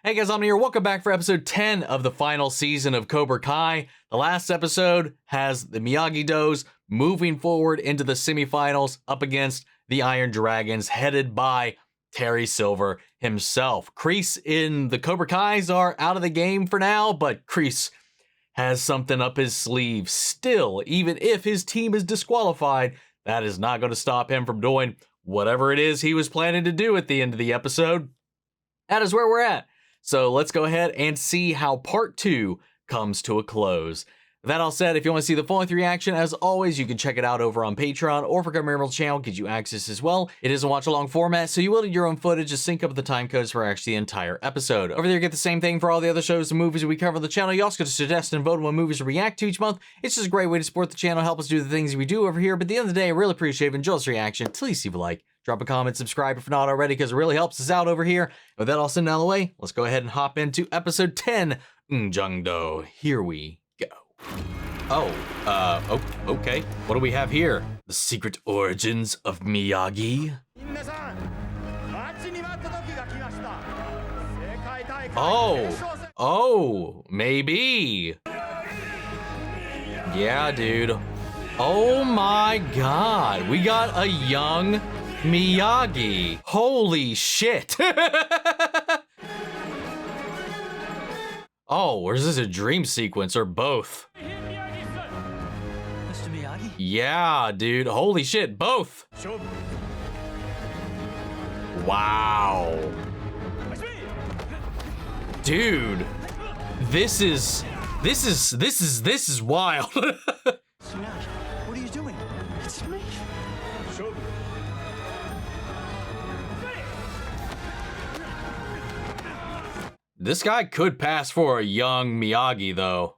Hey guys, I'm here. Welcome back for episode 10 of the final season of Cobra Kai. The last episode has the Miyagi-Dos moving forward into the semifinals up against the Iron Dragons, headed by Terry Silver himself. Kreese in the Cobra Kais are out of the game for now, but Kreese has something up his sleeve still. Even if his team is disqualified, that is not going to stop him from doing whatever it is he was planning to do at the end of the episode. That is where we're at. So let's go ahead and see how part 2 comes to a close. With that all said, if you want to see the full-length reaction, as always, you can check it out over on Patreon, or for Government channel, gives you access as well. It is a watch-along format, so you will need your own footage to sync up with the time codes for actually the entire episode. Over there, you get the same thing for all the other shows and movies that we cover on the channel. You also get to suggest and vote on what movies to react to each month. It's just a great way to support the channel, help us do the things we do over here. But at the end of the day, I really appreciate it. Enjoy this reaction. Please leave a like. Drop a comment, subscribe if not already, because it really helps us out over here. With that all said and out of the way, let's go ahead and hop into episode 10, Eunjangdo. Here we go. Okay. What do we have here? The secret origins of Miyagi? Maybe. Yeah, dude. Oh my god, we got a young Miyagi. Holy shit. Oh, or is this a dream sequence or both? Mr. Miyagi? Yeah, dude. Holy shit, both. Wow. Dude. This is wild. What are you doing? It's me. This guy could pass for a young Miyagi, though.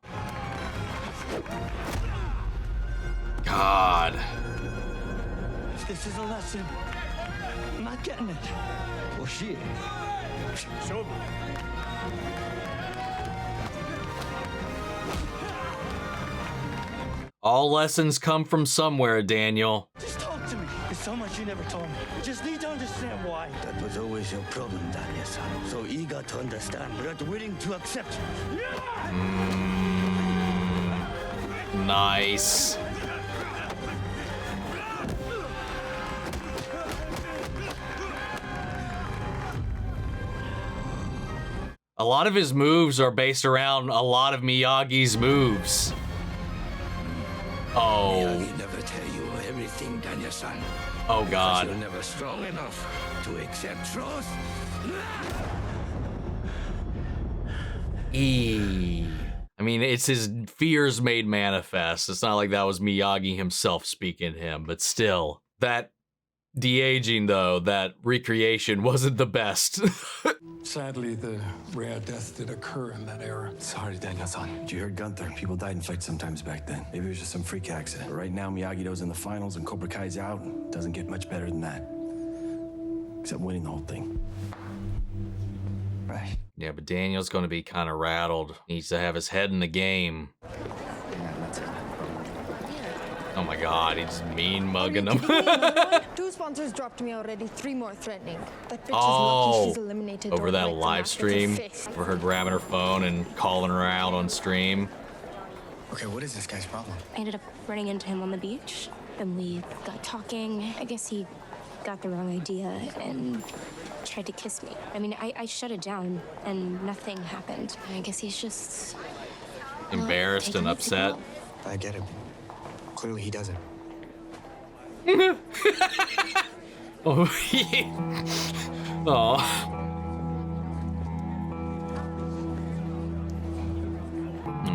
God. If this is a lesson, I'm not getting it. Well, shit. All lessons come from somewhere, Daniel. Just talk to me. There's so much you never told me. I just need to understand why. That was always your problem, Daniel-san. So eager to understand, but willing to accept. Nice. A lot of his moves are based around a lot of Miyagi's moves. Oh. Miyagi never tell you everything, Daniel-san. Oh God. You're never strong enough to accept truth. I mean, it's his fears made manifest. It's not like that was Miyagi himself speaking to him, but still, that de-aging though, that recreation wasn't the best. Sadly, the rare death did occur in that era. Sorry, Daniel-san. You heard Gunther. People died in fights sometimes back then. Maybe it was just some freak accident. But right now, Miyagi-Do's in the finals and Cobra Kai's out. Doesn't get much better than that. Except winning the whole thing. Right. Yeah, but Daniel's gonna be kind of rattled. Needs to have his head in the game. Oh my God, he's mean mugging him. 2 sponsors dropped me already, 3 more threatening. That bitch is lucky she's eliminated. Over that live stream, for her grabbing her phone and calling her out on stream. Okay, what is this guy's problem? I ended up running into him on the beach, and we got talking. I guess he got the wrong idea and tried to kiss me. I mean, I shut it down, and nothing happened. I guess he's just Embarrassed and upset. I get it. Clearly he doesn't. Oh, yeah. Oh.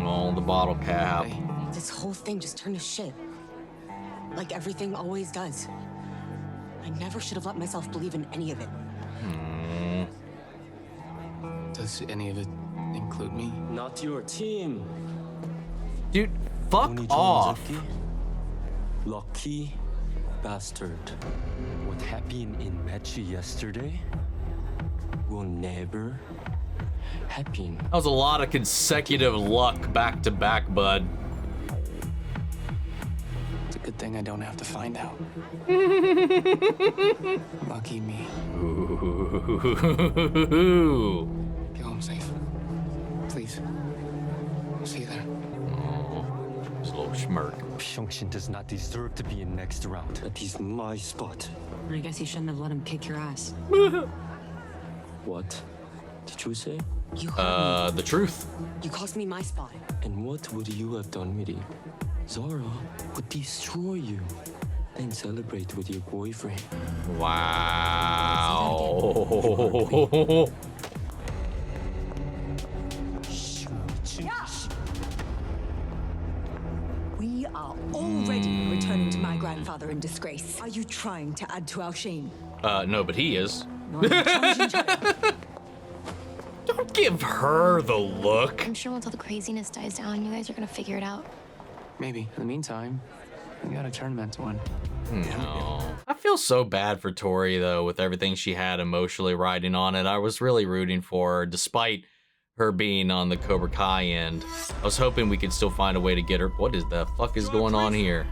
Oh, the bottle cap. This whole thing just turned to shit. Like everything always does. I never should have let myself believe in any of it. Does any of it include me? Not your team. Dude, fuck off. Lucky bastard. What happened in match yesterday will never happen. That was a lot of consecutive luck back to back, bud. It's a good thing I don't have to find out. Lucky me. Ooh. Get what I'm saying? Please. See you there. Oh, just a little smirk. Pyeongchang does not deserve to be in next round. That is my spot. I guess you shouldn't have let him kick your ass. What did you say? You hurt me. The truth. You cost me my spot. And what would you have done with it? Zara would destroy you. Then celebrate with your boyfriend. Wow. We are already returning to my grandfather in disgrace. Are you trying to add to our shame? No, but he is. Not even challenging each other. Don't give her the look. I'm sure once all the craziness dies down, you guys are gonna figure it out. Maybe. In the meantime, we got a tournament to win. No. I feel so bad for Tory, though, with everything she had emotionally riding on it. I was really rooting for her, despite her being on the Cobra Kai end. I was hoping we could still find a way to get her. What is the fuck is going on here?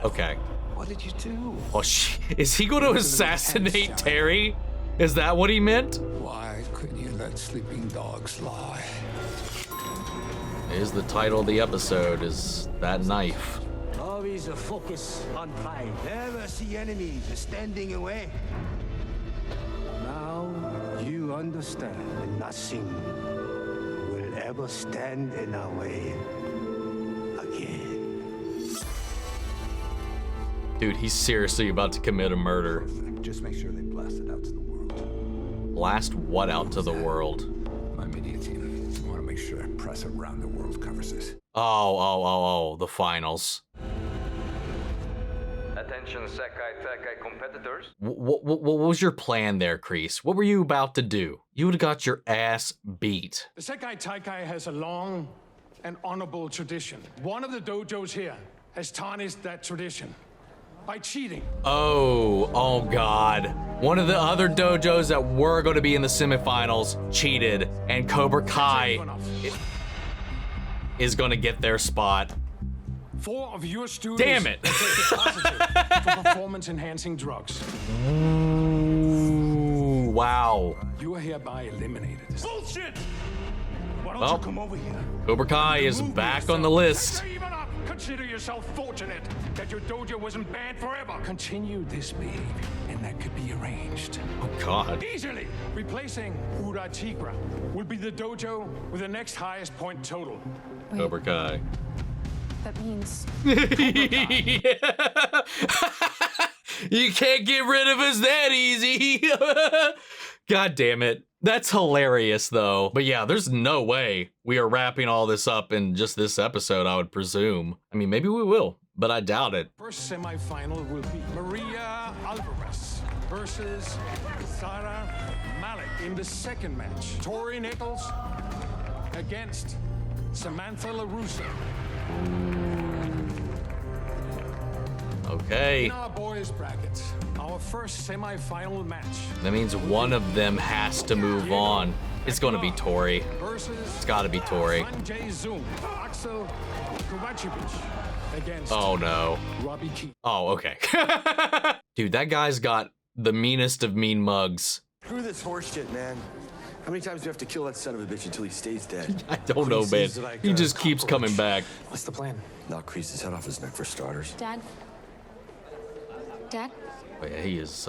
Okay. What did you do? Oh, is he going to assassinate Terry? Is that what he meant? Why couldn't you let sleeping dogs lie? Is the title of the episode, is that knife. Always a focus on pride. Never see enemies standing away. Now you understand that nothing will ever stand in our way again. Dude, he's seriously about to commit a murder. Just make sure they blast it out to the world. Blast what out to the world? My media team. I want to make sure press around the world covers this. Oh, the finals. Attention SEKAI TAIKAI competitors. What was your plan there, Kreese? What were you about to do? You would have got your ass beat. The SEKAI TAIKAI has a long and honorable tradition. One of the dojos here has tarnished that tradition by cheating. Oh God. One of the other dojos that were going to be in the semifinals cheated, and Cobra Kai is going to get their spot. 4 of your students Damn it. tested positive for performance-enhancing drugs. Ooh, wow. You are hereby eliminated. Bullshit! Why don't Well, you come over here? Cobra Kai is back on the list. Even up. Consider yourself fortunate that your dojo wasn't banned forever. Continue this behavior, and that could be arranged. Oh God. Easily. Replacing Ura Tigra will be the dojo with the next highest point total. Cobra Kai. That means You can't get rid of us that easy. God damn it. That's hilarious, though. But yeah, there's no way we are wrapping all this up in just this episode, I would presume. I mean, maybe we will, but I doubt it. First semifinal will be Maria Alvarez versus Sarah Malik. In the second match, Tory Nichols against Samantha LaRusso. Okay. In our boys bracket, our first semifinal match. That means one of them has to move on. It's going to be Tory. It's got to be Tory. Oh no. Robby Keene. Oh, okay. Dude, that guy's got the meanest of mean mugs. Screw this horse shit, man. How many times do you have to kill that son of a bitch until he stays dead? I don't know, man. He just keeps coming back. What's the plan? Knock Kreese's head off his neck for starters. Dad? Dad? Oh, yeah, he is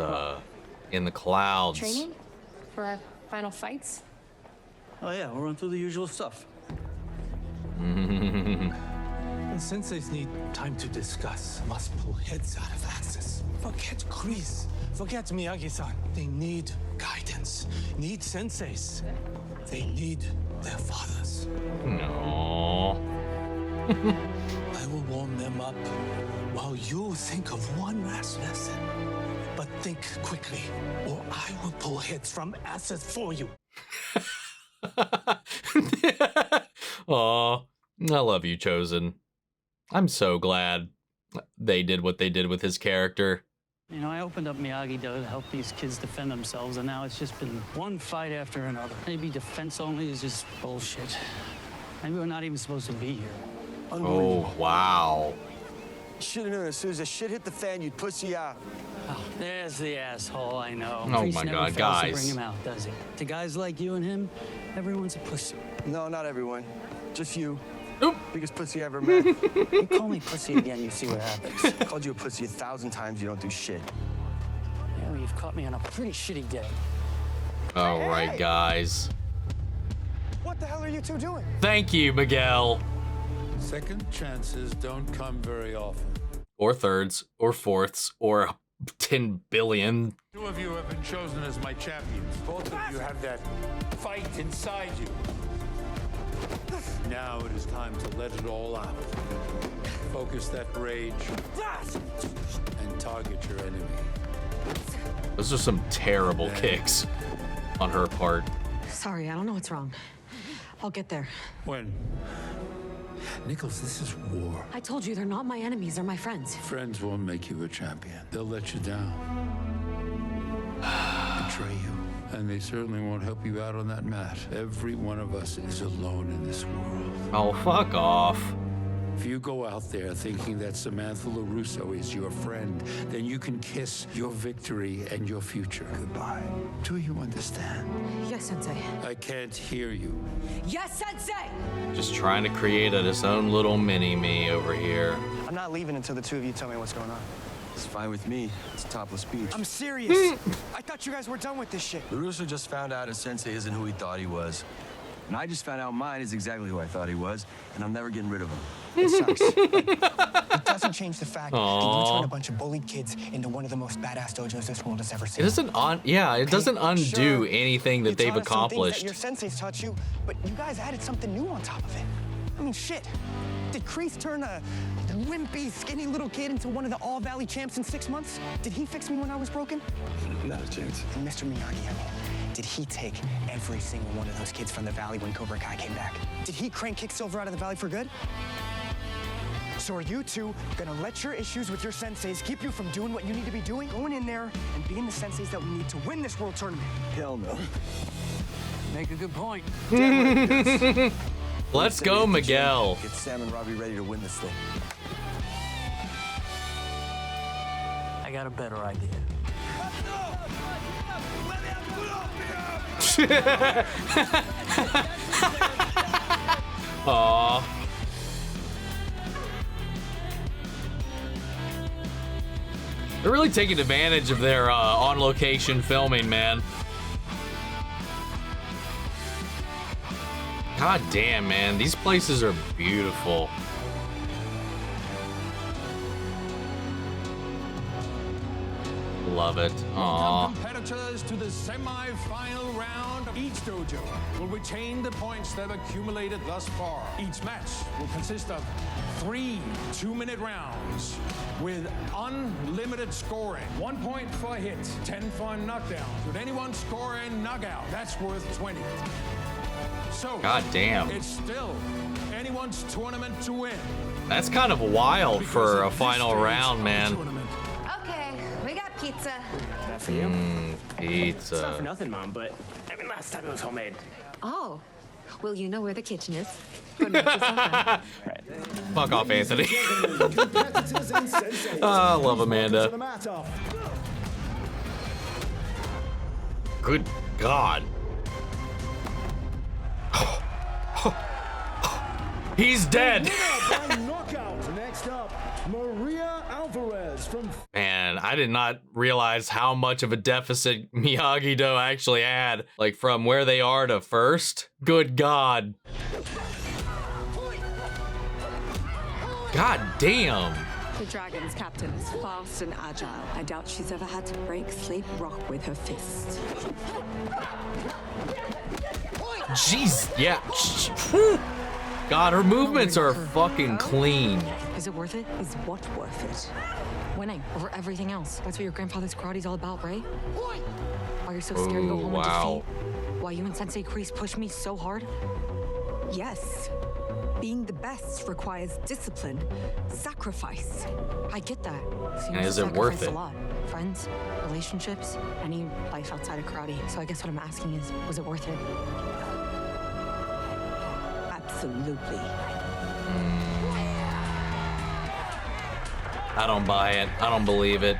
in the clouds. Training? For our final fights? Oh yeah, we'll run through the usual stuff. And senseis need time to discuss. Must pull heads out of asses. Forget Kreese. Forget Miyagi-san. They need guidance. Need senseis. They need their fathers. No. I will warm them up while you think of one last lesson. But think quickly, or I will pull heads from asses for you. Aw, I love you, Chosen. I'm so glad they did what they did with his character. You know, I opened up Miyagi-Do to help these kids defend themselves, and now it's just been one fight after another. Maybe defense only is just bullshit. Maybe we're not even supposed to be here. Oh, wow. Should have known as soon as the shit hit the fan, you'd pussy out. Oh, there's the asshole, I know. Oh Priest my never God, fails to guys. bring him out, does he? To guys like you and him, Everyone's a pussy. No, not everyone. Just you. Nope. Biggest pussy I ever met. You call me pussy again, you see what happens. Called you a pussy 1,000 times, you don't do shit. Yeah, well, you've caught me on a pretty shitty day. All right, guys. What the hell are you two doing? Thank you, Miguel. Second chances don't come very often. Or thirds, or fourths, or 10 billion. 2 of you have been chosen as my champions. Both of you have that fight inside you. Now it is time to let it all out. Focus that rage and target your enemy. Those are some terrible kicks on her part. Sorry, I don't know what's wrong. I'll get there. When? Nichols, this is war. I told you, they're not my enemies, they're my friends. Friends won't make you a champion. They'll let you down. Betray you. And they certainly won't help you out on that mat. Every one of us is alone in this world. Oh, fuck off. If you go out there thinking that Samantha LaRusso is your friend, then you can kiss your victory and your future goodbye. Do you understand? Yes, Sensei. I can't hear you. Yes, Sensei! Just trying to create his own little mini-me over here. I'm not leaving until the 2 of you tell me what's going on. It's fine with me. It's a topless beach. I'm serious. I thought you guys were done with this shit. LaRusso just found out his sensei isn't who he thought he was. And I just found out mine is exactly who I thought he was, and I'm never getting rid of him. It sucks. It doesn't change the fact that you turned a bunch of bullied kids into one of the most badass dojos this world has ever seen. It doesn't it doesn't undo anything that they've accomplished. Your senseis taught you, but you guys added something new on top of it. I mean, shit. Did Kreese turn a wimpy, skinny little kid into one of the All-Valley champs in 6 months? Did he fix me when I was broken? Not a chance. And Mr. Miyagi, did he take every single one of those kids from the Valley when Cobra Kai came back? Did he crank Kick Silver out of the Valley for good? So are you two gonna let your issues with your senseis keep you from doing what you need to be doing? Going in there and being the senseis that we need to win this world tournament? Hell no. Make a good point. Let's go, Miguel. Get Sam and Robby ready to win this thing. I got a better idea. Aww. They're really taking advantage of their on-location filming, man. God damn, man. These places are beautiful. Love it. Welcome, competitors, to the semi-final round. Each dojo will retain the points they've accumulated thus far. Each match will consist of 3 2-minute rounds with unlimited scoring. 1 point for a hit, 10 for a knockdown. Should anyone score a knockout, that's worth 20. So, God damn. It's still anyone's tournament to win. That's kind of wild for a final round, man. Okay, we got pizza. That for you? Pizza. It's not for nothing, Mom, but I mean, last time it was homemade. Oh, well, you know where the kitchen is. Fuck off, Anthony. I love Amanda. Good God. He's dead. Next up, Maria Alvarez from. Man, I did not realize how much of a deficit Miyagi-Do actually had. Like, from where they are to first. Good God. God damn. The Dragon's captain is fast and agile. I doubt she's ever had to break slate rock with her fist. Jeez, yeah. God, her movements are fucking clean. Is it worth it? Is what worth it? Winning over everything else. That's what your grandfather's karate's all about, right? Why you're so scared to go home and defeat? Why you and Sensei Kreese push me so hard? Yes. Being the best requires discipline, sacrifice. I get that. So And is it worth it? A lot. Friends, relationships, any life outside of karate. So I guess what I'm asking is, was it worth it? Absolutely. I don't buy it. I don't believe it.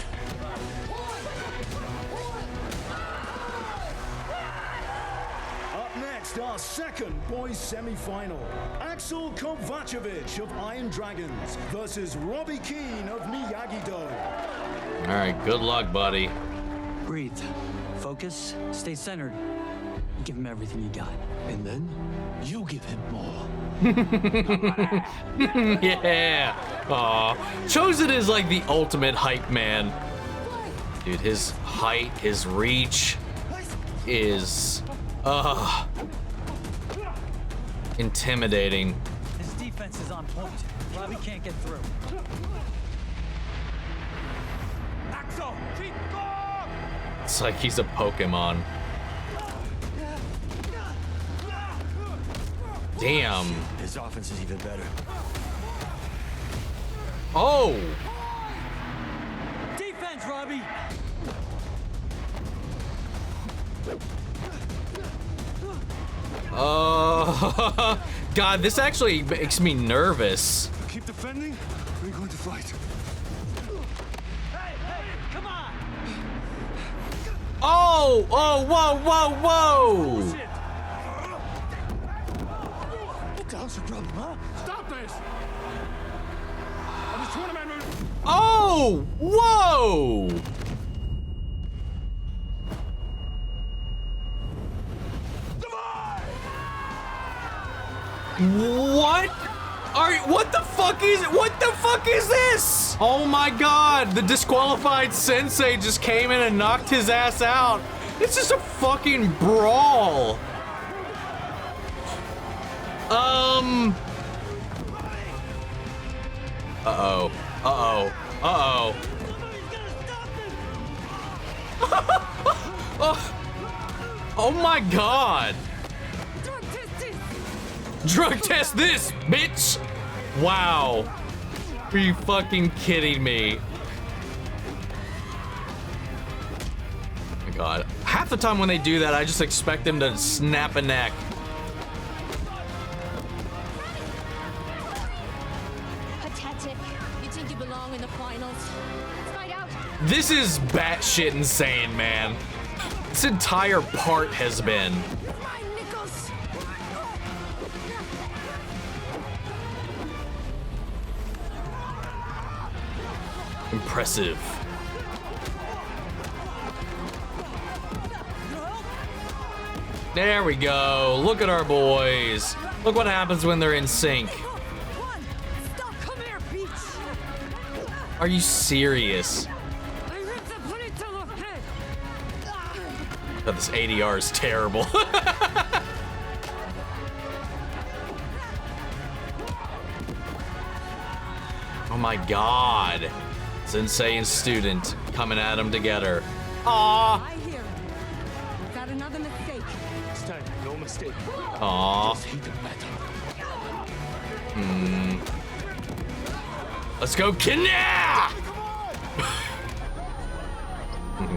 Up next are second boys semi-final. Axel Kovacevic of Iron Dragons versus Robby Keene of Miyagi-Do. All right, good luck, buddy. Breathe. Focus. Stay centered. Give him everything you got. And then you give him more. Yeah. Aw. Chosen is like the ultimate hype man. Dude, his height, his reach is intimidating. His defense is on point. Robby can't get through. It's like he's a Pokemon. Damn. His offense is even better. Oh! Defense, Robby! God, this actually makes me nervous. Keep defending. We're going to fight. Hey, come on! Oh! Oh! Whoa! Whoa! Whoa! What the hell's your problem, huh? Stop this! I'm just trying to man. Oh! Whoa! What? What the fuck is this? Oh my god, the disqualified sensei just came in and knocked his ass out. It's just a fucking brawl. Uh-oh. Uh-oh. Uh-oh. Oh my god. Drug test this, bitch! Wow. Are you fucking kidding me? Oh my god. Half the time when they do that, I just expect them to snap a neck. Pathetic. You think you belong in the finals? Let's find out. This is batshit insane, man. This entire part has been. Impressive. There we go. Look at our boys. Look what happens when they're in sync. Are you serious? God, this ADR is terrible. Oh my god. Sensei and student coming at him together. Aww. I hear it. Got another mistake. This time, no mistake. Aww. Just hit the battle. Let's go, Keene!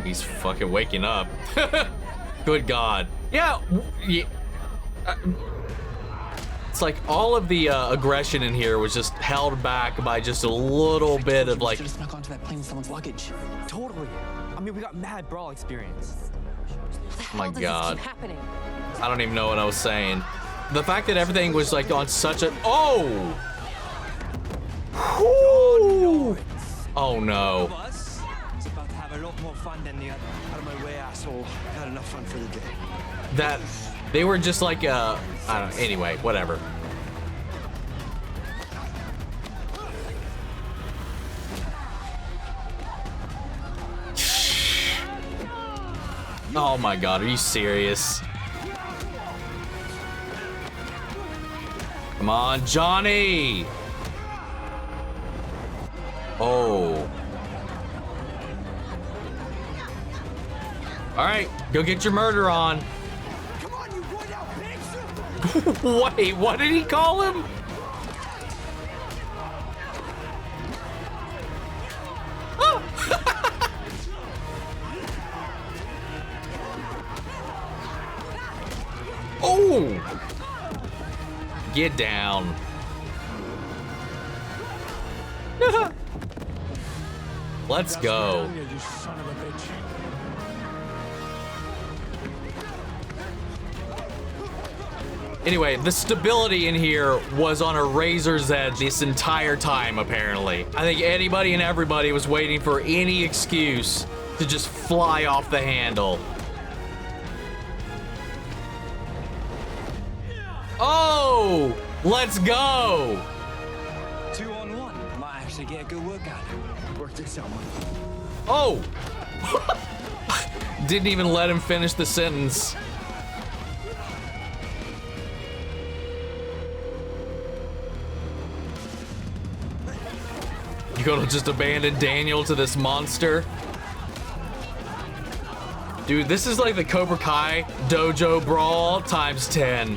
He's fucking waking up. Good god. Yeah. It's like all of the aggression in here was just held back by just a little bit of like. Should have snuck onto that plane with someone's luggage. Totally. I mean, we got mad brawl experience. Oh my god. I don't even know what I was saying. The fact that everything was like on such a. Oh! Whew. Oh no. It's about to have a lot more fun than the other. Out of my way, asshole. Had enough fun for the day. That they were just like I don't know. Anyway, whatever. Oh my god, are you serious? Come on, Gianni! Oh. All right, go get your murder on. Come on, you boy out, bitch! Wait, what did he call him? Oh! Get down. Let's go. You son of a bitch. Anyway, the stability in here was on a razor's edge this entire time, apparently. I think anybody and everybody was waiting for any excuse to just fly off the handle. Oh, let's go. 2-on-1. Might actually get a good workout. Work this out, man. Oh. Didn't even let him finish the sentence. You gonna just abandon Daniel to this monster? Dude, this is like the Cobra Kai dojo brawl times 10.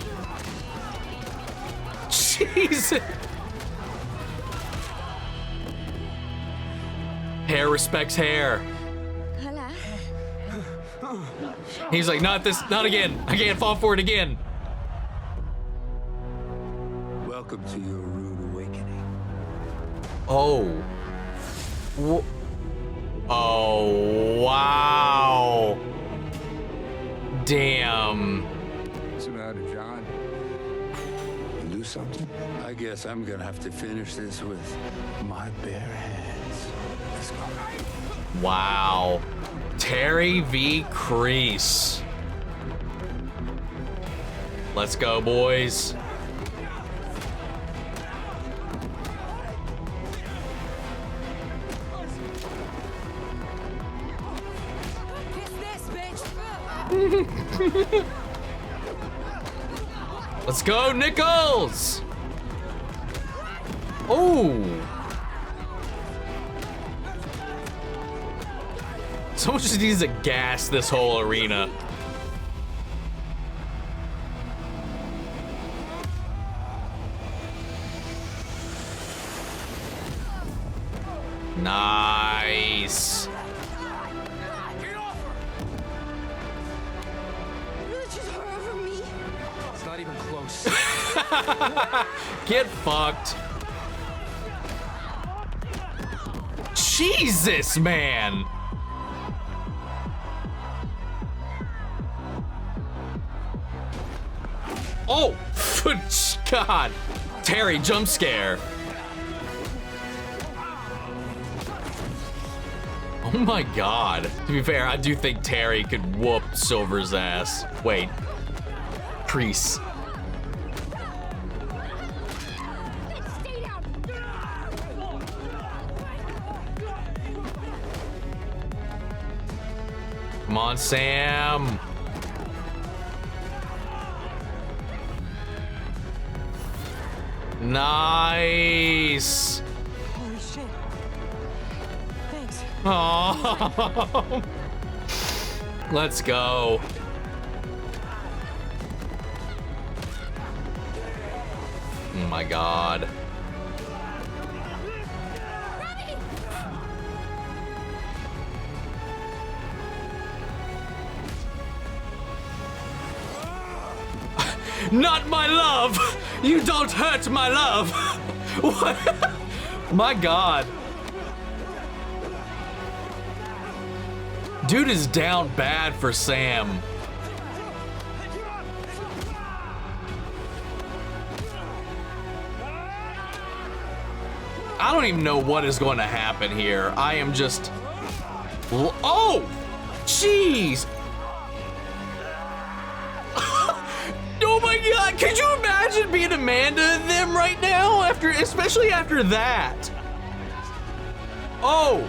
Jeez. Hair respects hair. Hola. He's like, not this, not again. I can't fall for it again. Welcome to your rude awakening. Oh. Oh, wow. Damn. What's the matter, John? You do something? I guess I'm gonna have to finish this with my bare hands. Let's go. Wow. Terry v. Kreese. Let's go, boys. Let's go, Nichols! Oh! Someone just needs to gas this whole arena. Nice. It's not even close. Get fucked. Jesus, man. Oh, God. Terry, jump scare. Oh my God. To be fair, I do think Terry could whoop Silver's ass. Wait. Kreese. Come on, Sam. Nice. Holy shit. Thanks. Oh. Let's go. Oh my God. Not my love! You don't hurt my love! What? My God. Dude is down bad for Sam. I don't even know what is going to happen here. I am just... Oh! Jeez! Oh my God, could you imagine being Amanda and them right now? Especially after that. Oh,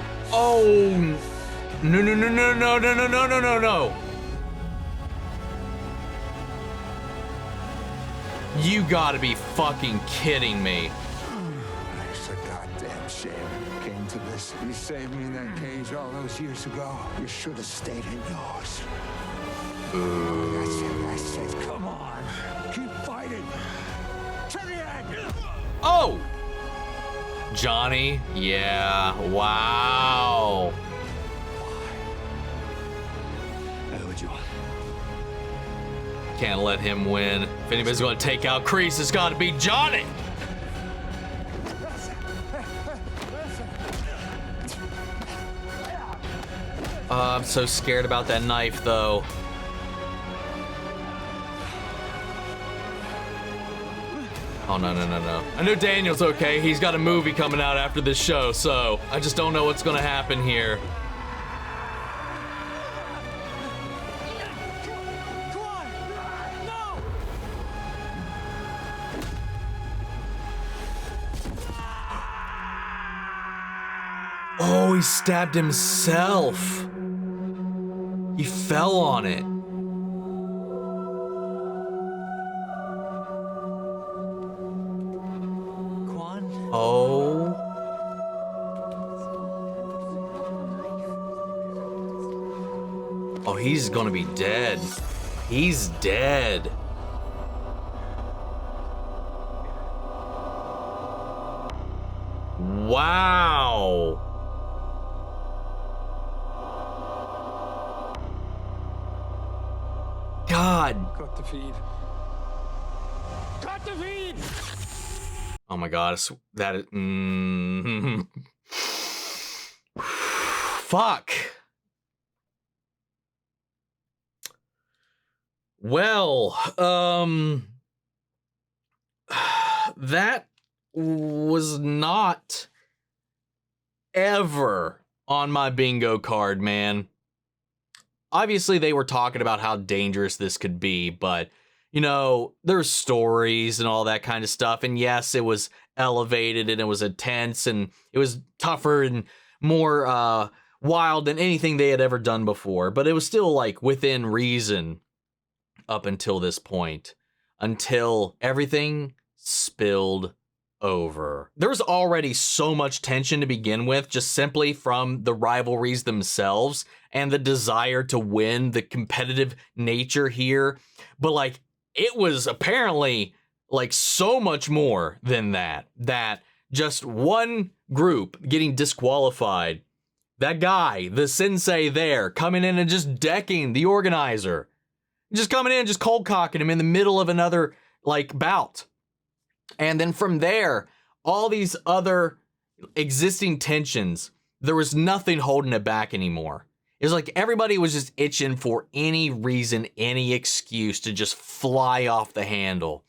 no. You gotta be fucking kidding me. It's a goddamn shame it came to this. You saved me in that cage all those years ago. You should have stayed indoors. That's it. Come on. Keep fighting. To the end. Oh! Gianni? Yeah. Wow. I owed you one. Can't let him win. If anybody's gonna take out Kreese, it's gotta be Gianni! I'm so scared about that knife, though. Oh, no. I know Daniel's okay. He's got a movie coming out after this show, so I just don't know what's gonna happen here. Oh, he stabbed himself. He fell on it. Kwon? Oh. Oh, he's gonna be dead. He's dead. Wow. God. Cut the feed. Cut the feed! Oh my God, that is. Fuck. Well, that was not ever on my bingo card, man. Obviously, they were talking about how dangerous this could be, but, you know, there's stories and all that kind of stuff. And yes, it was elevated and it was intense and it was tougher and more wild than anything they had ever done before. But it was still, like, within reason up until this point, until everything spilled over. There was already so much tension to begin with, just simply from the rivalries themselves and the desire to win, the competitive nature here. But like, it was apparently like so much more than that, that just one group getting disqualified, that guy, the sensei there, coming in and just decking the organizer, just coming in and just cold cocking him in the middle of another like bout. And then from there, all these other existing tensions, there was nothing holding it back anymore. It was like everybody was just itching for any reason, any excuse to just fly off the handle.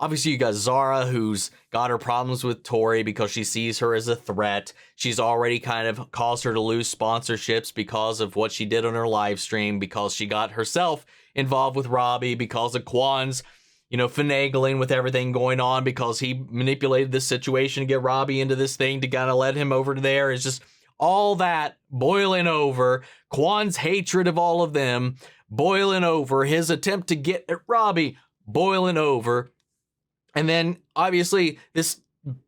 Obviously, you got Zara, who's got her problems with Tory because she sees her as a threat. She's already kind of caused her to lose sponsorships because of what she did on her live stream, because she got herself involved with Robby, because of Kwon's, you know, finagling with everything going on, because he manipulated this situation to get Robby into this thing to kind of let him over to there. It's just all that boiling over. Kwon's hatred of all of them boiling over. His attempt to get at Robby boiling over. And then obviously this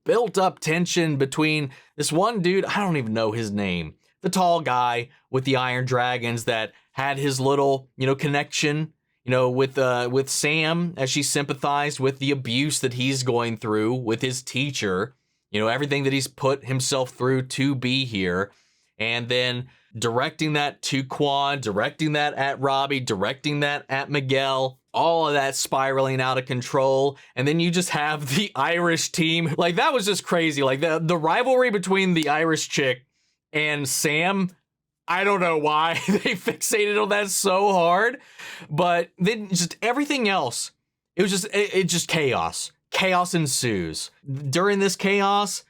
built up tension between this one dude, I don't even know his name, the tall guy with the Iron Dragons that had his little, you know, connection, you know, with Sam, as she sympathized with the abuse that he's going through with his teacher, you know, everything that he's put himself through to be here. And then directing that to Kwon, directing that at Robby, directing that at Miguel, all of that spiraling out of control. And then you just have the Irish team. Like, that was just crazy. Like, the rivalry between the Irish chick and Sam, I don't know why they fixated on that so hard, but then just everything else, it was just chaos. Chaos ensues. During this chaos,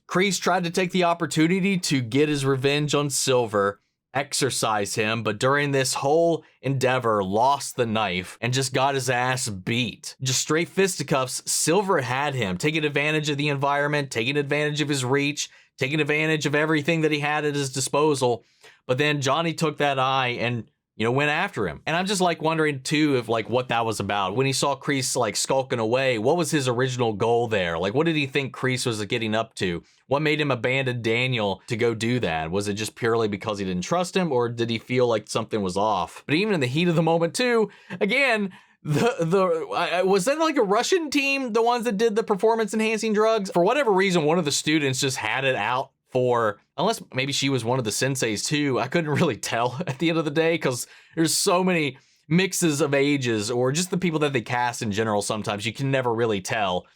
Kreese tried to take the opportunity to get his revenge on Silver, exorcise him, but during this whole endeavor, lost the knife and just got his ass beat. Just straight fisticuffs. Silver had him, taking advantage of the environment, taking advantage of his reach, taking advantage of everything that he had at his disposal. But then Gianni took that eye and, you know, went after him. And I'm just like wondering too if like what that was about. When he saw Kreese like skulking away, what was his original goal there? Like, what did he think Kreese was getting up to? What made him abandon Daniel to go do that? Was it just purely because he didn't trust him, or did he feel like something was off? But even in the heat of the moment too, again, was that like a Russian team, the ones that did the performance enhancing drugs? For whatever reason, one of the students just had it out for, unless maybe she was one of the senseis too. I couldn't really tell at the end of the day, because there's so many mixes of ages, or just the people that they cast in general. Sometimes you can never really tell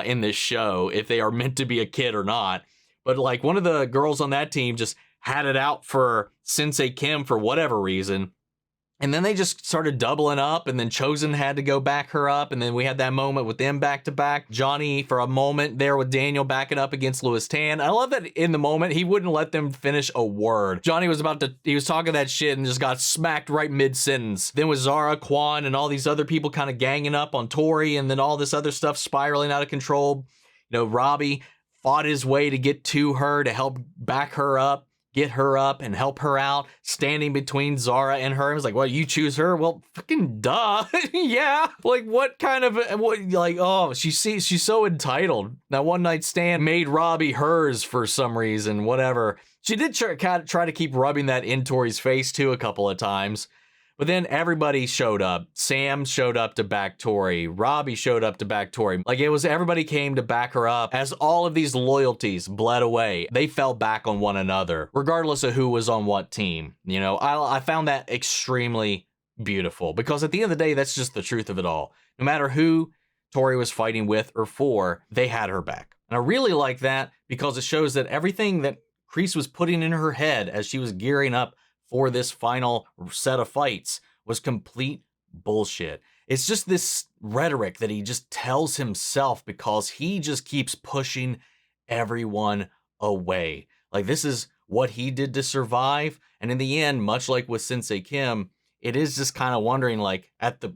in this show if they are meant to be a kid or not. But like, one of the girls on that team just had it out for Sensei Kim for whatever reason. And then they just started doubling up, and then Chosen had to go back her up, and then we had that moment with them back to back. Gianni for a moment there with Daniel backing up against Louis Tan. I love that in the moment he wouldn't let them finish a word. Gianni was he was talking that shit and just got smacked right mid-sentence. Then with Zara, Kwon, and all these other people kind of ganging up on Tory, and then all this other stuff spiraling out of control. You know, Robby fought his way to get to her to help back her up, get her up and help her out, standing between Zara and her. It was like, well, you choose her? Well, fucking duh. Yeah. Like, what kind of, oh, she's so entitled. That one night stand made Robby hers for some reason, whatever. She did try to keep rubbing that in Tory's face too a couple of times. But then everybody showed up. Sam showed up to back Tory. Robby showed up to back Tory. Like, it was everybody came to back her up. As all of these loyalties bled away, they fell back on one another, regardless of who was on what team. You know, I found that extremely beautiful, because at the end of the day, that's just the truth of it all. No matter who Tory was fighting with or for, they had her back. And I really like that, because it shows that everything that Kreese was putting in her head as she was gearing up for this final set of fights was complete bullshit. It's just this rhetoric that he just tells himself, because he just keeps pushing everyone away. Like, this is what he did to survive. And in the end, much like with Sensei Kim, it is just kind of wondering, like, at the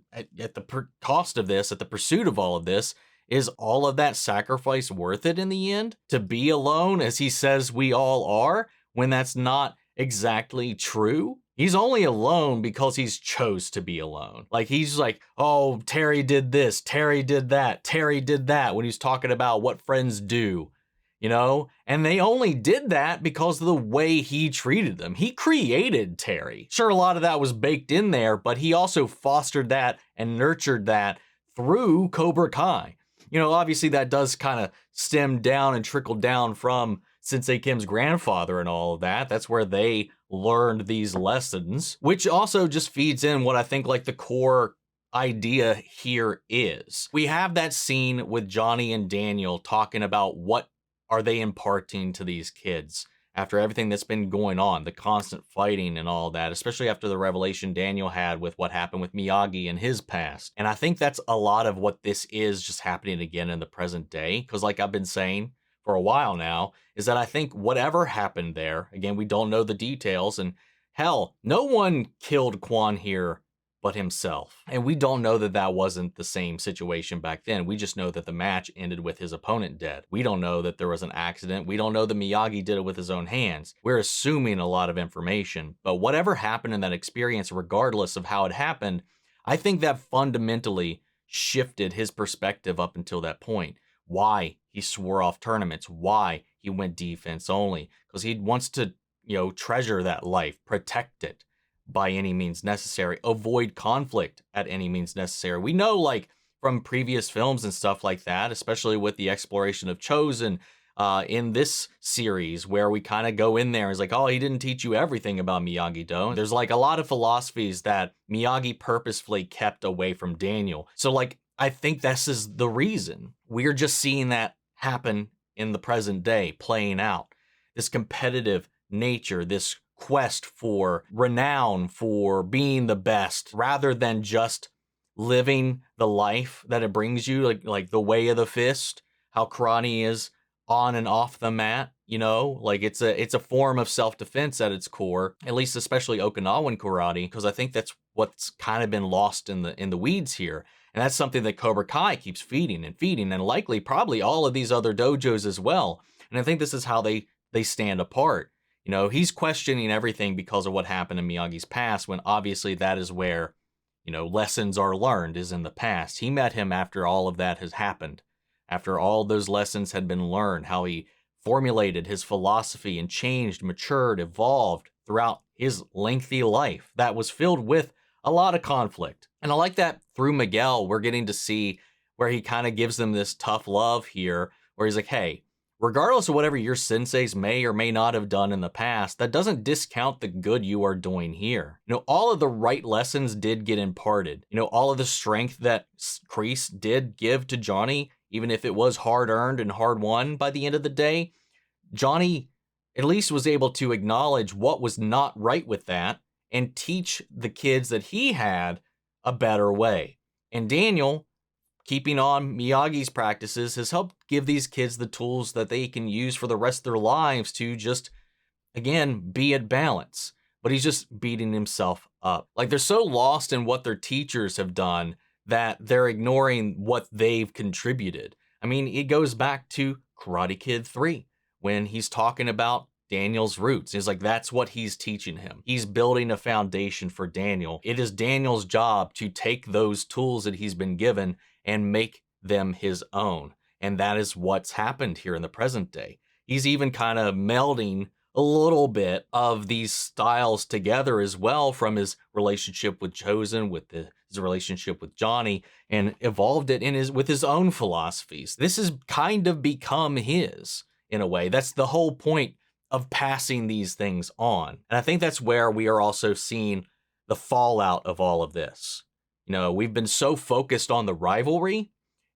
cost of this, at the pursuit of all of this, is all of that sacrifice worth it in the end? To be alone, as he says we all are, when that's not exactly true? He's only alone because he's chose to be alone. Like, he's like, oh, Terry did this, Terry did that, Terry did that, when he's talking about what friends do, you know? And they only did that because of the way he treated them. He created Terry. Sure, a lot of that was baked in there, but he also fostered that and nurtured that through Cobra Kai. You know, obviously that does kind of stem down and trickle down from Sensei Kim's grandfather and all of that. That's where they learned these lessons, which also just feeds in what I think like the core idea here is. We have that scene with Gianni and Daniel talking about what are they imparting to these kids after everything that's been going on, the constant fighting and all that, especially after the revelation Daniel had with what happened with Miyagi and his past. And I think that's a lot of what this is just happening again in the present day, because like I've been saying for a while now, is that I think whatever happened there, again, we don't know the details, and hell, no one killed Kwon here but himself. And we don't know that that wasn't the same situation back then. We just know that the match ended with his opponent dead. We don't know that there was an accident. We don't know that Miyagi did it with his own hands. We're assuming a lot of information, but whatever happened in that experience, regardless of how it happened, I think that fundamentally shifted his perspective up until that point. Why he swore off tournaments, why he went defense only, because he wants to, you know, treasure that life, protect it by any means necessary, avoid conflict at any means necessary. We know, like, from previous films and stuff like that, especially with the exploration of Chosen in this series, where we kind of go in there and it's like, oh, he didn't teach you everything about Miyagi-Do. There's like a lot of philosophies that Miyagi purposefully kept away from Daniel. So like, I think this is the reason. We're just seeing that happen in the present day, playing out. This competitive nature, this quest for renown, for being the best, rather than just living the life that it brings you, like the way of the fist, how karate is on and off the mat, you know, like it's a form of self-defense at its core, at least especially Okinawan karate, because I think that's what's kind of been lost in the weeds here. And that's something that Cobra Kai keeps feeding, and likely probably all of these other dojos as well. And I think this is how they stand apart. You know, he's questioning everything because of what happened in Miyagi's past, when obviously that is where, you know, lessons are learned, is in the past. He met him after all of that has happened, after all those lessons had been learned, how he formulated his philosophy and changed, matured, evolved throughout his lengthy life that was filled with a lot of conflict. And I like that through Miguel, we're getting to see where he kind of gives them this tough love here, where he's like, hey, regardless of whatever your senseis may or may not have done in the past, that doesn't discount the good you are doing here. You know, all of the right lessons did get imparted. You know, all of the strength that Kreese did give to Gianni, even if it was hard-earned and hard-won by the end of the day, Gianni at least was able to acknowledge what was not right with that and teach the kids that he had a better way. And Daniel, keeping on Miyagi's practices, has helped give these kids the tools that they can use for the rest of their lives to just, again, be at balance. But he's just beating himself up. Like, they're so lost in what their teachers have done that they're ignoring what they've contributed. I mean, it goes back to Karate Kid 3 when he's talking about Daniel's roots. He's like, that's what he's teaching him. He's building a foundation for Daniel. It is Daniel's job to take those tools that he's been given and make them his own. And that is what's happened here in the present day. He's even kind of melding a little bit of these styles together as well, from his relationship with Chosen, with his relationship with Gianni, and evolved it with his own philosophies. This has kind of become his, in a way. That's the whole point of passing these things on. And I think that's where we are also seeing the fallout of all of this. You know, we've been so focused on the rivalry,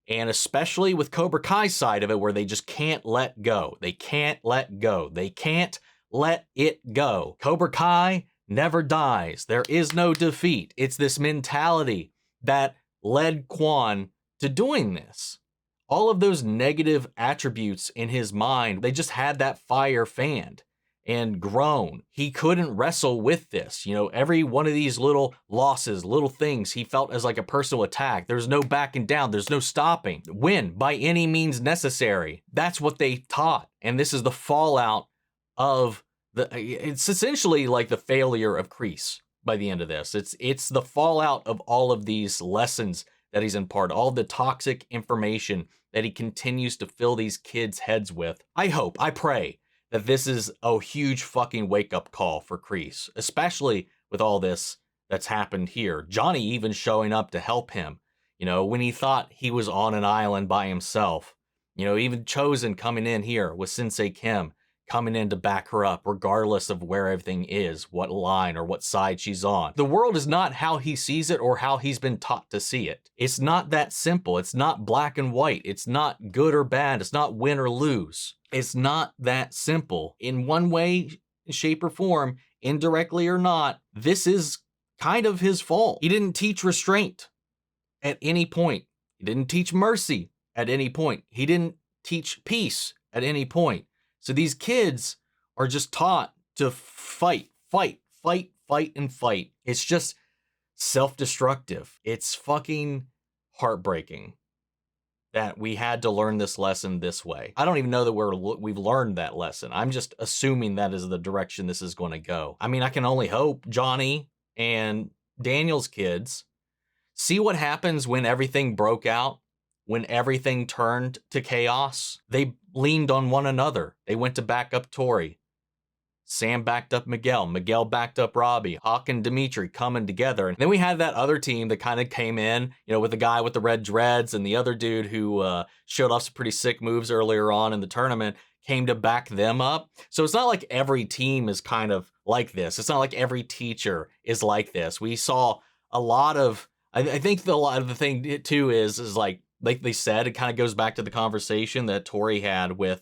and especially with Cobra Kai's side of it, where they just can't let go. They can't let go. They can't let it go. Cobra Kai never dies. There is no defeat. It's this mentality that led Kwon to doing this. All of those negative attributes in his mind, they just had that fire fanned and grown. He couldn't wrestle with this. You know, every one of these little losses, little things, he felt as like a personal attack. There's no backing down. There's no stopping. Win by any means necessary. That's what they taught. And this is the fallout of it's essentially like the failure of Kreese by the end of this. It's the fallout of all of these lessons that he's imparted, all the toxic information that he continues to fill these kids' heads with. I hope, I pray that this is a huge fucking wake-up call for Kreese, especially with all this that's happened here. Gianni even showing up to help him, you know, when he thought he was on an island by himself. You know, even Chosen coming in here with Sensei Kim, coming in to back her up, regardless of where everything is, what line or what side she's on. The world is not how he sees it or how he's been taught to see it. It's not that simple. It's not black and white. It's not good or bad. It's not win or lose. It's not that simple. In one way, shape, or form, indirectly or not, this is kind of his fault. He didn't teach restraint at any point. He didn't teach mercy at any point. He didn't teach peace at any point. So these kids are just taught to fight, fight, fight, fight, and fight. It's just self-destructive. It's fucking heartbreaking that we had to learn this lesson this way. I don't even know that we've learned that lesson. I'm just assuming that is the direction this is going to go. I mean, I can only hope Gianni and Daniel's kids see what happens when everything broke out. When everything turned to chaos, they leaned on one another. They went to back up Tory. Sam backed up Miguel. Miguel backed up Robby. Hawk and Demetri coming together. And then we had that other team that kind of came in, you know, with the guy with the red dreads and the other dude who showed off some pretty sick moves earlier on in the tournament, came to back them up. So it's not like every team is kind of like this. It's not like every teacher is like this. We saw a lot of, I think a lot of the thing too is like they said, it kind of goes back to the conversation that Tory had with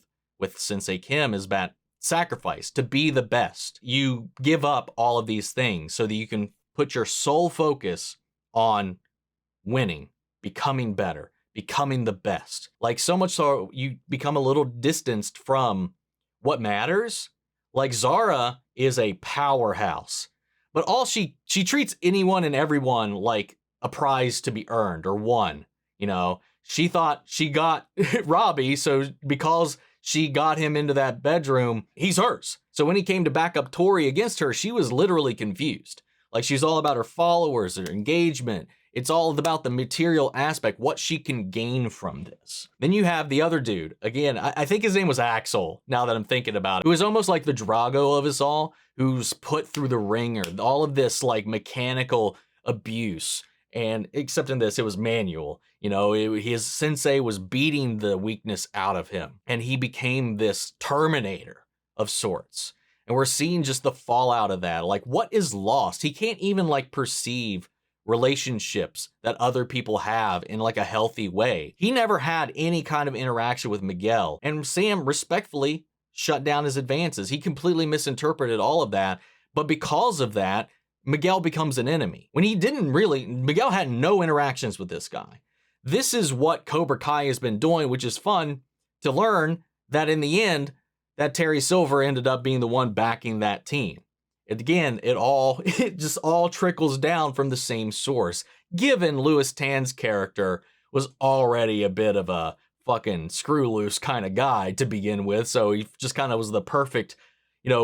Sensei Kim, is that sacrifice to be the best. You give up all of these things so that you can put your sole focus on winning, becoming better, becoming the best. Like, so much so you become a little distanced from what matters. Like, Zara is a powerhouse, but she treats anyone and everyone like a prize to be earned or won. You know, she thought she got Robby, so because she got him into that bedroom, he's hers. So when he came to back up Tory against her, she was literally confused. Like, she's all about her followers, her engagement. It's all about the material aspect, what she can gain from this. Then you have the other dude. Again, I think his name was Axel, now that I'm thinking about it. Who is almost like the Drago of us all, who's put through the ringer. All of this, like, mechanical abuse. And except in this, it was manual. You know, his sensei was beating the weakness out of him. And he became this Terminator of sorts. And we're seeing just the fallout of that. Like, what is lost? He can't even, like, perceive relationships that other people have in, like, a healthy way. He never had any kind of interaction with Miguel. And Sam respectfully shut down his advances. He completely misinterpreted all of that. But because of that, Miguel becomes an enemy. When he didn't really, Miguel had no interactions with this guy. This is what Cobra Kai has been doing, which is fun to learn that in the end, that Terry Silver ended up being the one backing that team. Again, it just all trickles down from the same source. Given Louis Tan's character was already a bit of a fucking screw loose kind of guy to begin with, so he just kind of was the perfect,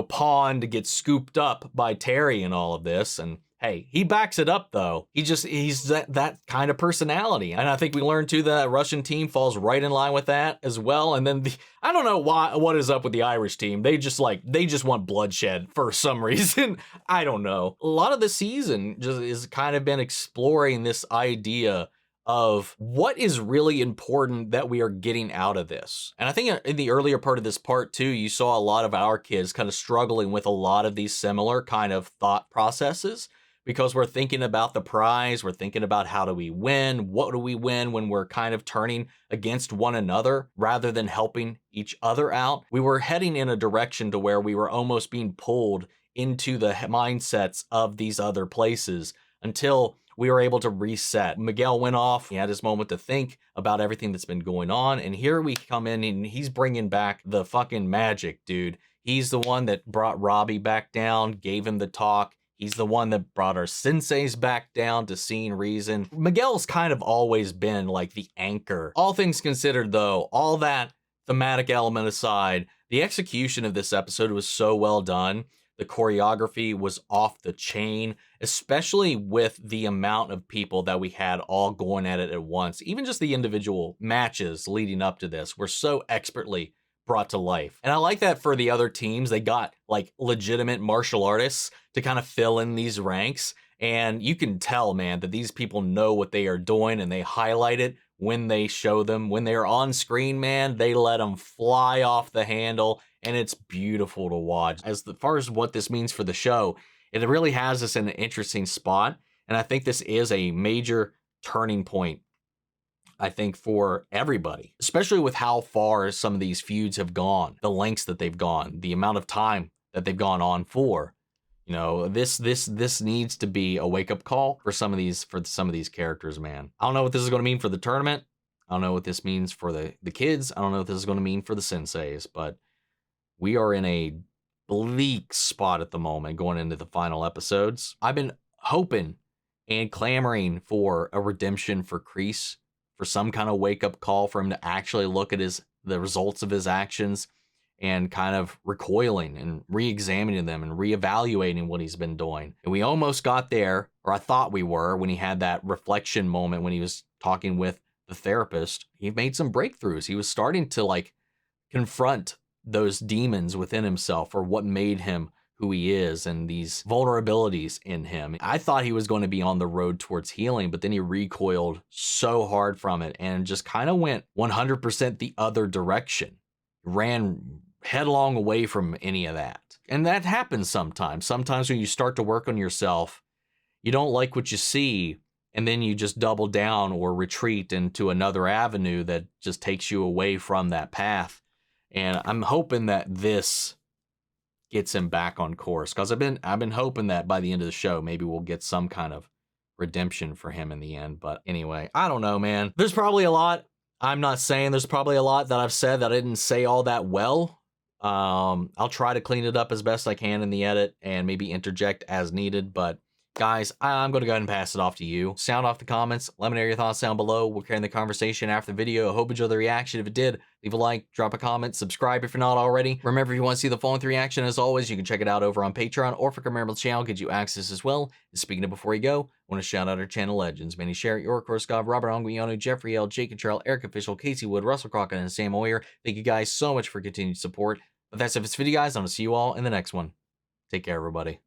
pawn to get scooped up by Terry and all of this. And hey, he backs it up though. He's that kind of personality. And I think we learned too that Russian team falls right in line with that as well. And then I don't know what is up with the Irish team. They just want bloodshed for some reason. I don't know. A lot of the season just is kind of been exploring this idea of what is really important that we are getting out of this. And I think in the earlier part of this part too, you saw a lot of our kids kind of struggling with a lot of these similar kind of thought processes, because we're thinking about the prize, we're thinking about how do we win, what do we win when we're kind of turning against one another rather than helping each other out. We were heading in a direction to where we were almost being pulled into the mindsets of these other places until we were able to reset. Miguel went off. He had his moment to think about everything that's been going on. And here we come in and he's bringing back the fucking magic, dude. He's the one that brought Robby back down, gave him the talk. He's the one that brought our senseis back down to seeing reason. Miguel's kind of always been like the anchor. All things considered though, all that thematic element aside, the execution of this episode was so well done. The choreography was off the chain, especially with the amount of people that we had all going at it at once. Even just the individual matches leading up to this were so expertly brought to life. And I like that for the other teams, they got like legitimate martial artists to kind of fill in these ranks. And you can tell, man, that these people know what they are doing and they highlight it when they show them. When they're on screen, man, they let them fly off the handle. And it's beautiful to watch. As far as what this means for the show, it really has us in an interesting spot. And I think this is a major turning point, I think, for everybody, especially with how far some of these feuds have gone, the lengths that they've gone, the amount of time that they've gone on for. This needs to be a wake-up call for some of these characters, man. I don't know what this is going to mean for the tournament. I don't know what this means for the kids. I don't know what this is going to mean for the senseis, but we are in a bleak spot at the moment going into the final episodes. I've been hoping and clamoring for a redemption for Kreese, for some kind of wake-up call for him to actually look at the results of his actions and kind of recoiling and re-examining them and re-evaluating what he's been doing. And we almost got there, or I thought we were, when he had that reflection moment when he was talking with the therapist. He made some breakthroughs. He was starting to confront those demons within himself, or what made him who he is and these vulnerabilities in him. I thought he was going to be on the road towards healing, but then he recoiled so hard from it and just kind of went 100% the other direction. Ran headlong away from any of that. And that happens sometimes. Sometimes when you start to work on yourself, you don't like what you see, and then you just double down or retreat into another avenue that just takes you away from that path. And I'm hoping that this gets him back on course, because I've been hoping that by the end of the show, maybe we'll get some kind of redemption for him in the end. But anyway, I don't know, man. There's probably a lot. I'm not saying there's probably a lot that I've said that I didn't say all that well. I'll try to clean it up as best I can in the edit and maybe interject as needed. But guys, I'm going to go ahead and pass it off to you. Sound off the comments. Let me know your thoughts down below. We'll carry the conversation after the video. I hope you enjoyed the reaction. If it did, leave a like, drop a comment, subscribe if you're not already. Remember, if you want to see the full length reaction, as always, you can check it out over on Patreon, or if you're a member of the channel, gives you access as well. And speaking of before you go, I want to shout out our channel legends. Manny Sherritt, York, Korskov, Robert Anguiano, Jeffrey L, Jake Contrell, Eric Official, Casey Wood, Russell Crockett, and Sam Oyer. Thank you guys so much for continued support. But that's it for this video, guys. I'm going to see you all in the next one. Take care, everybody.